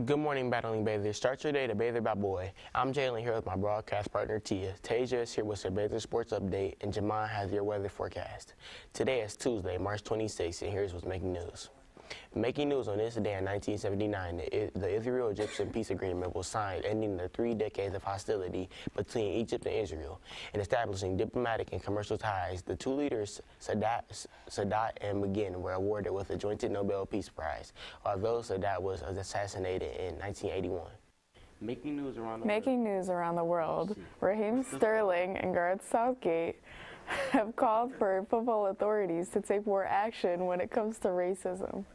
Good morning, Battling Bathers. Start your day to Bather by Boy. I'm Jalen here with my broadcast partner, Tia. Tasia is here with your Bather Sports Update, and Jamon has your weather forecast. Today is Tuesday, March 26th, and here's what's making news. Making news on this day in 1979, the Israel-Egyptian peace agreement was signed, ending the 3 decades of hostility between Egypt and Israel, and establishing diplomatic and commercial ties. The two leaders, Sadat and Begin, were awarded with a joint Nobel Peace Prize, although Sadat was assassinated in 1981. Making news around the world. Raheem Sterling and Gareth Southgate have called for football authorities to take more action when it comes to racism.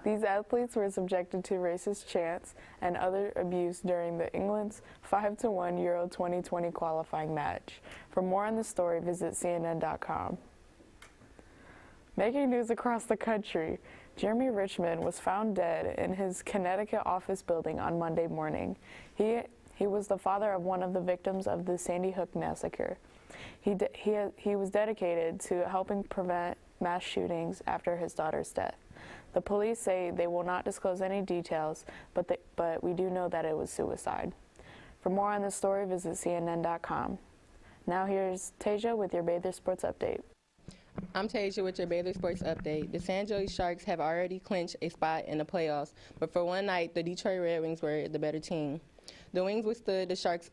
These athletes were subjected to racist chants and other abuse during the England's 5-1 Euro 2020 qualifying match. For more on the story, visit CNN.com. Making news across the country. Jeremy Richmond was found dead in his Connecticut office building on Monday morning. He was the father of one of the victims of the Sandy Hook massacre. He was dedicated to helping prevent mass shootings after his daughter's death. The police say they will not disclose any details, but we do know that it was suicide. For more on this story, visit CNN.com. Now here's Tasia with your Bather Sports Update. I'm Tasia with your Baylor Sports Update. The San Jose Sharks have already clinched a spot in the playoffs, but for one night, the Detroit Red Wings were the better team. The Wings withstood the Sharks'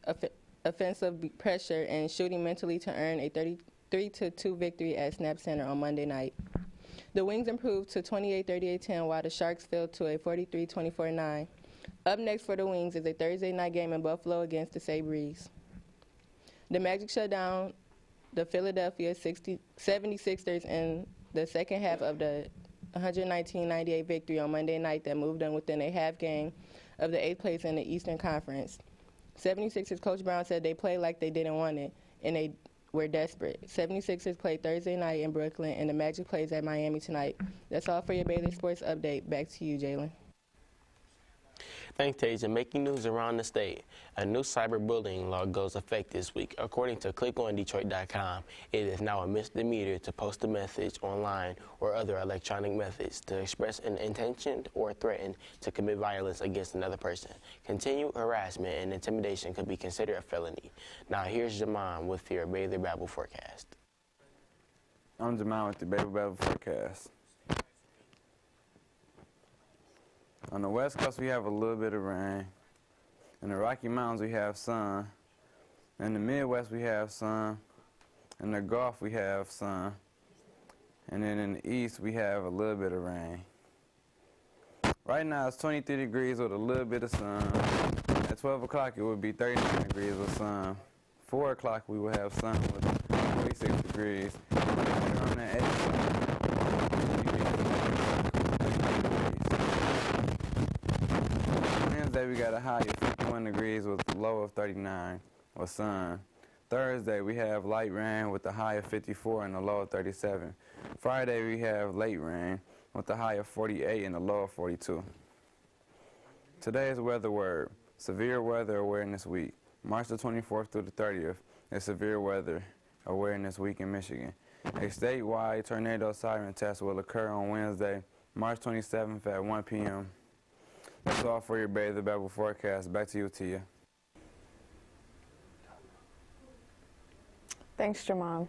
offensive pressure and shooting mentally to earn a 33-2 victory at Snap Center on Monday night. The Wings improved to 28-38-10, while the Sharks fell to a 43-24-9. Up next for the Wings is a Thursday night game in Buffalo against the Sabres. The Magic shut down the Philadelphia 76ers in the second half of the 119-98 victory on Monday night that moved them within a half game of the 8th place in the Eastern Conference. 76ers coach Brown said they played like they didn't want it, and they were desperate. 76ers played Thursday night in Brooklyn, and the Magic plays at Miami tonight. That's all for your Baylor Sports Update. Back to you, Jalen. Thanks, Tasia. Making news around the state. A new cyberbullying law goes effect this week. According to clickondetroit.com, it is now a misdemeanor to post a message online or other electronic methods to express an intention or threaten to commit violence against another person. Continued harassment and intimidation could be considered a felony. Now here's Jamon with your Bather Babble forecast. I'm Jamon with the Bather Babble forecast. On the West Coast, we have a little bit of rain. In the Rocky Mountains, we have sun. In the Midwest, we have sun. In the Gulf, we have sun. And then in the East, we have a little bit of rain. Right now, it's 23 degrees with a little bit of sun. At 12 o'clock, it would be 39 degrees with sun. 4 o'clock, we will have sun with 46 degrees. Around at 8 o'clock, Wednesday, we got a high of 51 degrees with a low of 39 with sun. Thursday, we have light rain with a high of 54 and a low of 37. Friday, we have late rain with a high of 48 and a low of 42. Today's weather word, Severe Weather Awareness Week. March the 24th through the 30th is Severe Weather Awareness Week in Michigan. A statewide tornado siren test will occur on Wednesday, March 27th at 1 p.m. That's all for your Bather Babble forecast. Back to you, Tia. Thanks, Jamon.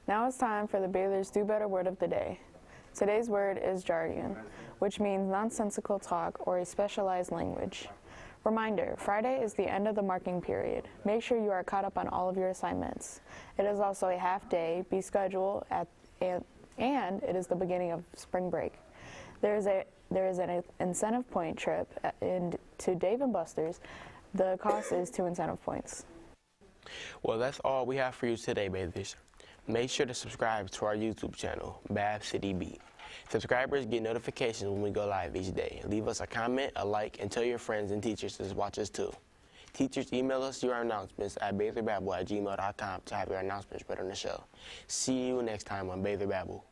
Now it's time for the Baylor's Do Better word of the day. Today's word is jargon, which means nonsensical talk or a specialized language. Reminder, Friday is the end of the marking period. Make sure you are caught up on all of your assignments. It is also a half day, be scheduled, and it is the beginning of spring break. There is an incentive point trip to Dave & Buster's. The cost is 2 incentive points. Well, that's all we have for you today, Bathers. Make sure to subscribe to our YouTube channel, Bab City Beat. Subscribers get notifications when we go live each day. Leave us a comment, a like, and tell your friends and teachers to watch us too. Teachers, email us your announcements at batherbabble@gmail.com to have your announcements read on the show. See you next time on Bather Babble.